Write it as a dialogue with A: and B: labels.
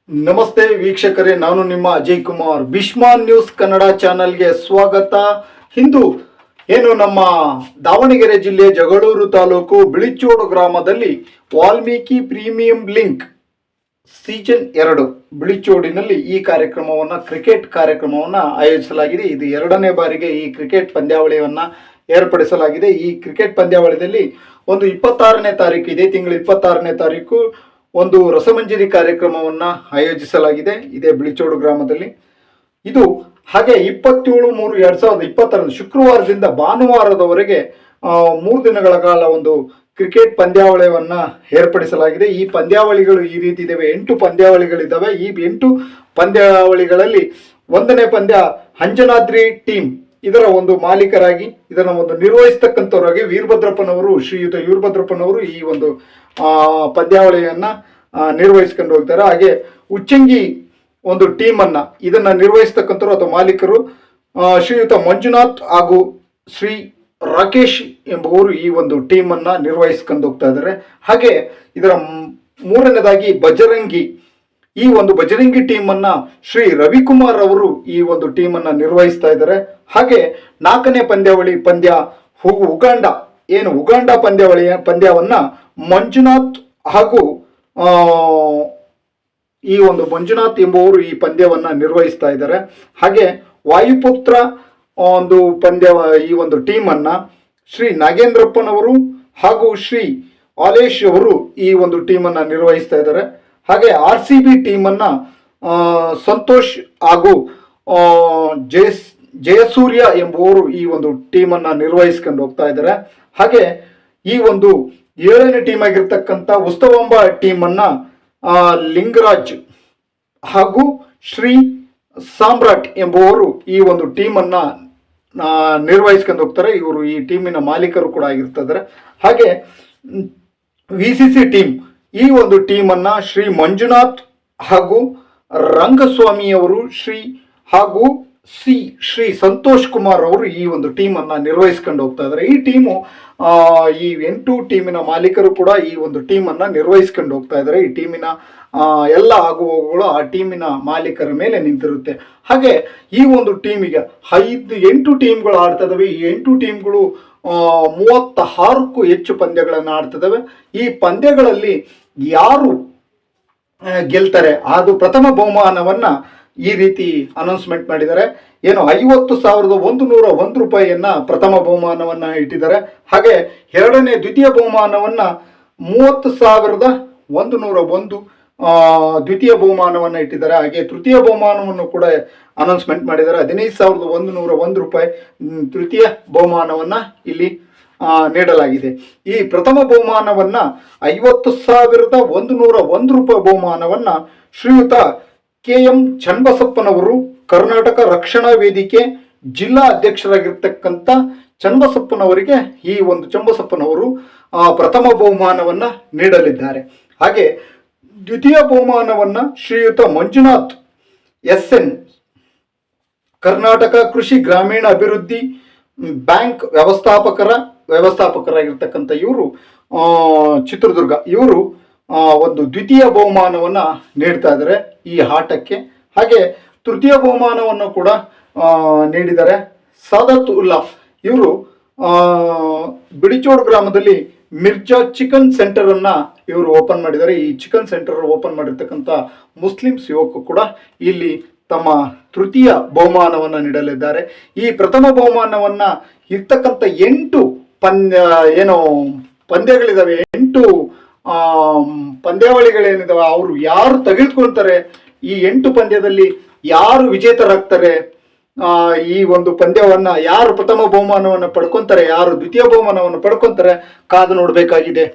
A: ನಮಸ್ತೆ ವೀಕ್ಷಕರೇ, ನಾನು ನಿಮ್ಮ ಅಜಯ್ ಕುಮಾರ್. ಭೀಷ್ಮಾನ್ ನ್ಯೂಸ್ ಕನ್ನಡ ಚಾನಲ್ಗೆ ಸ್ವಾಗತ. ಇಂದು ನಮ್ಮ ದಾವಣಗೆರೆ ಜಿಲ್ಲೆ ಜಗಳೂರು ತಾಲೂಕು ಬಿಳಿಚೋಡು ಗ್ರಾಮದಲ್ಲಿ ವಾಲ್ಮೀಕಿ ಪ್ರೀಮಿಯಂ ಲಿಂಕ್ ಸೀಸನ್ 2 ಬಿಳಿಚೋಡಿನಲ್ಲಿ ಈ ಕ್ರಿಕೆಟ್ ಕಾರ್ಯಕ್ರಮವನ್ನು ಆಯೋಜಿಸಲಾಗಿದೆ. ಇದು 2ನೇ ಬಾರಿಗೆ ಈ ಕ್ರಿಕೆಟ್ ಪಂದ್ಯಾವಳಿಯನ್ನು ಏರ್ಪಡಿಸಲಾಗಿದೆ. ಈ ಕ್ರಿಕೆಟ್ ಪಂದ್ಯಾವಳಿಯಲ್ಲಿ 26ನೇ ತಾರೀಕು, ಇದೇ ತಿಂಗಳು 26ನೇ ತಾರೀಕು ಒಂದು ರಸಮಂಜರಿ ಕಾರ್ಯಕ್ರಮವನ್ನು ಆಯೋಜಿಸಲಾಗಿದೆ ಇದೇ ಬಿಳಿಚೋಡು ಗ್ರಾಮದಲ್ಲಿ. ಇದು ಹಾಗೆ 27/3/2020 ಶುಕ್ರವಾರದಿಂದ ಭಾನುವಾರದವರೆಗೆ 3 ದಿನಗಳ ಕಾಲ ಒಂದು ಕ್ರಿಕೆಟ್ ಪಂದ್ಯಾವಳಿಯನ್ನು ಏರ್ಪಡಿಸಲಾಗಿದೆ. ಈ ಪಂದ್ಯಾವಳಿಗಳು ಈ ರೀತಿ ಇದ್ದಾವೆ. 8 ಪಂದ್ಯಾವಳಿಗಳಿದ್ದಾವೆ. ಈ 8 ಪಂದ್ಯಾವಳಿಗಳಲ್ಲಿ 1ನೇ ಪಂದ್ಯ ಅಂಜನಾದ್ರಿ ಟೀಮ್ ಇದರ ಒಂದು ಮಾಲೀಕರಾಗಿ ಇದನ್ನು ಒಂದು ನಿರ್ವಹಿಸ್ತಕ್ಕಂಥವರಾಗಿ ಶ್ರೀಯುತ ವೀರಭದ್ರಪ್ಪನವರು ಈ ಒಂದು ಪಂದ್ಯಾವಳಿಯನ್ನು ನಿರ್ವಹಿಸ್ಕೊಂಡು ಹೋಗ್ತಾರೆ. ಹಾಗೆ ಉಚ್ಚಂಗಿ ಒಂದು ಟೀಮನ್ನು ಇದನ್ನು ನಿರ್ವಹಿಸ್ತಕ್ಕಂಥವ್ರು ಅಥವಾ ಮಾಲೀಕರು ಶ್ರೀಯುತ ಮಂಜುನಾಥ್ ಹಾಗೂ ಶ್ರೀ ರಾಕೇಶ್ ಎಂಬುವರು ಈ ಒಂದು ಟೀಮನ್ನು ನಿರ್ವಹಿಸ್ಕೊಂಡು ಹೋಗ್ತಾ ಇದ್ದಾರೆ. ಹಾಗೆ ಇದರ 3ನೇದಾಗಿ ಬಜರಂಗಿ, ಈ ಒಂದು ಬಜರಂಗಿ ಟೀಮನ್ನು ಶ್ರೀ ರವಿಕುಮಾರ್ ಅವರು ಈ ಒಂದು ಟೀಮನ್ನು ನಿರ್ವಹಿಸ್ತಾ ಇದ್ದಾರೆ. ಹಾಗೆ 4ನೇ ಪಂದ್ಯ ಉಗಾಂಡ ಪಂದ್ಯವನ್ನು ಮಂಜುನಾಥ್ ಹಾಗೂ ಈ ಒಂದು ಮಂಜುನಾಥ್ ಎಂಬುವರು ಈ ಪಂದ್ಯವನ್ನು ನಿರ್ವಹಿಸ್ತಾ ಇದ್ದಾರೆ. ಹಾಗೆ ವಾಯುಪುತ್ರ ಒಂದು ಈ ಒಂದು ಟೀಮನ್ನು ಶ್ರೀ ನಾಗೇಂದ್ರಪ್ಪನವರು ಹಾಗೂ ಶ್ರೀ ಆಲೇಶ್ ಅವರು ಈ ಒಂದು ಟೀಮನ್ನು ನಿರ್ವಹಿಸ್ತಾ ಇದ್ದಾರೆ. ಹಾಗೆ RCB ಟೀಮನ್ನು ಸಂತೋಷ್ ಹಾಗೂ ಜಯಸೂರ್ಯ ಎಂಬುವರು ಈ ಒಂದು ಟೀಮನ್ನು ನಿರ್ವಹಿಸ್ಕೊಂಡು ಹೋಗ್ತಾ ಇದ್ದಾರೆ. ಹಾಗೆ ಈ ಒಂದು 7ನೇ ಟೀಮ್ ಆಗಿರ್ತಕ್ಕಂಥ ಉತ್ಸವಾಂಬ ಟೀಮನ್ನು ಲಿಂಗರಾಜ್ ಹಾಗೂ ಶ್ರೀ ಸಾಮ್ರಾಟ್ ಎಂಬುವರು ಈ ಒಂದು ಟೀಮನ್ನು ನಿರ್ವಹಿಸ್ಕೊಂಡು ಹೋಗ್ತಾರೆ. ಇವರು ಈ ಟೀಮಿನ ಮಾಲೀಕರು ಕೂಡ ಆಗಿರ್ತಾರೆ. ಹಾಗೆ VCC ಟೀಮ್, ಈ ಒಂದು ಟೀಮನ್ನು ಶ್ರೀ ಮಂಜುನಾಥ್ ಹಾಗೂ ರಂಗಸ್ವಾಮಿಯವರು ಹಾಗೂ ಶ್ರೀ ಸಂತೋಷ್ ಕುಮಾರ್ ಅವರು ಈ ಒಂದು ಟೀಮನ್ನು ನಿರ್ವಹಿಸ್ಕೊಂಡು ಹೋಗ್ತಾ ಇದ್ದಾರೆ. ಈ ಟೀಮು ಈ 8 ಟೀಮಿನ ಮಾಲೀಕರು ಕೂಡ ಈ ಒಂದು ಟೀಮನ್ನು ನಿರ್ವಹಿಸ್ಕೊಂಡು ಹೋಗ್ತಾ ಇದ್ದಾರೆ. ಈ ಟೀಮಿನ ಎಲ್ಲ ಆಗುವವುಗಳು ಆ ಟೀಮಿನ ಮಾಲೀಕರ ಮೇಲೆ ನಿಂತಿರುತ್ತೆ. ಹಾಗೆ ಈ ಒಂದು ಟೀಮಿಗೆ 8 ಟೀಮ್ಗಳು ಆಡ್ತಾ ಇದ್ದಾವೆ. ಈ 8 ಟೀಮ್ಗಳು 36ಕ್ಕೂ ಹೆಚ್ಚು ಪಂದ್ಯಗಳನ್ನು ಆಡ್ತಿದ್ದಾವೆ. ಈ ಪಂದ್ಯಗಳಲ್ಲಿ ಯಾರು ಗೆಲ್ತಾರೆ ಅದು ಪ್ರಥಮ ಬಹುಮಾನವನ್ನು ಈ ರೀತಿ ಅನೌನ್ಸ್ಮೆಂಟ್ ಮಾಡಿದ್ದಾರೆ. 50,101 ರೂಪಾಯಿಯನ್ನು ಪ್ರಥಮ ಬಹುಮಾನವನ್ನು ಇಟ್ಟಿದ್ದಾರೆ. ಹಾಗೆ ದ್ವಿತೀಯ ಬಹುಮಾನವನ್ನು 30,101 ದ್ವಿತೀಯ ಬಹುಮಾನವನ್ನು ಇಟ್ಟಿದ್ದಾರೆ. ಹಾಗೆ ತೃತೀಯ ಬಹುಮಾನವನ್ನು ಕೂಡ ಅನೌನ್ಸ್ಮೆಂಟ್ ಮಾಡಿದ್ದಾರೆ. 15,101 ರೂಪಾಯಿ ತೃತೀಯ ಬಹುಮಾನವನ್ನು ಇಲ್ಲಿ ನೀಡಲಾಗಿದೆ. ಈ ಪ್ರಥಮ ಬಹುಮಾನವನ್ನು 50,101 ರೂಪಾಯಿ ಬಹುಮಾನವನ್ನು ಶ್ರೀಯುತ KM ಚನ್ನಬಸಪ್ಪನವರು, ಕರ್ನಾಟಕ ರಕ್ಷಣಾ ವೇದಿಕೆ ಜಿಲ್ಲಾ ಅಧ್ಯಕ್ಷರಾಗಿರ್ತಕ್ಕಂಥ ಚನ್ನಬಸಪ್ಪನವರಿಗೆ ಈ ಒಂದು ಚನ್ನಬಸಪ್ಪನವರು ಪ್ರಥಮ ಬಹುಮಾನವನ್ನು ನೀಡಲಿದ್ದಾರೆ. ಹಾಗೆ ದ್ವಿತೀಯ ಬಹುಮಾನವನ್ನು ಶ್ರೀಯುತ ಮಂಜುನಾಥ್ SN, ಕರ್ನಾಟಕ ಕೃಷಿ ಗ್ರಾಮೀಣ ಅಭಿವೃದ್ಧಿ ಬ್ಯಾಂಕ್ ವ್ಯವಸ್ಥಾಪಕರಾಗಿರ್ತಕ್ಕಂಥ ಇವರು ಚಿತ್ರದುರ್ಗ, ಇವರು ಒಂದು ದ್ವಿತೀಯ ಬಹುಮಾನವನ್ನು ನೀಡ್ತಾ ಇದ್ದಾರೆ ಈ ಆಟಕ್ಕೆ. ಹಾಗೆ ತೃತೀಯ ಬಹುಮಾನವನ್ನು ಕೂಡ ನೀಡಿದ್ದಾರೆ. ಸಾದತ್ ಉಲ್ಲಾ, ಇವರು ಬಿಳಿಚೋಡು ಗ್ರಾಮದಲ್ಲಿ ಮಿರ್ಜಾ ಚಿಕನ್ ಸೆಂಟರನ್ನು ಇವರು ಓಪನ್ ಮಾಡಿದ್ದಾರೆ. ಈ ಚಿಕನ್ ಸೆಂಟರ್ ಓಪನ್ ಮಾಡಿರ್ತಕ್ಕಂಥ ಮುಸ್ಲಿಮ್ಸ್ ಯುವಕರು ಕೂಡ ಇಲ್ಲಿ ತಮ್ಮ ತೃತೀಯ ಬಹುಮಾನವನ್ನು ನೀಡಲಿದ್ದಾರೆ. ಈ ಪ್ರಥಮ ಬಹುಮಾನವನ್ನು ಇರ್ತಕ್ಕಂಥ 8 ಪಂದ್ಯಗಳಿದ್ದಾವೆ, 8 ಪಂದ್ಯಾವಳಿಗಳೇನಿದಾವೆ, ಅವರು ಯಾರು ತೆಗೆದುಕೊಳ್ತಾರೆ, ಈ 8 ಪಂದ್ಯದಲ್ಲಿ ಯಾರು ವಿಜೇತರಾಗ್ತಾರೆ, ಈ ಒಂದು ಪಂದ್ಯವನ್ನು ಯಾರು ಪ್ರಥಮ ಬಹುಮಾನವನ್ನು ಪಡ್ಕೊತಾರೆ, ಯಾರು ದ್ವಿತೀಯ ಬಹುಮಾನವನ್ನು ಪಡ್ಕೊತಾರೆ, ಕಾದು ನೋಡಬೇಕಾಗಿದೆ.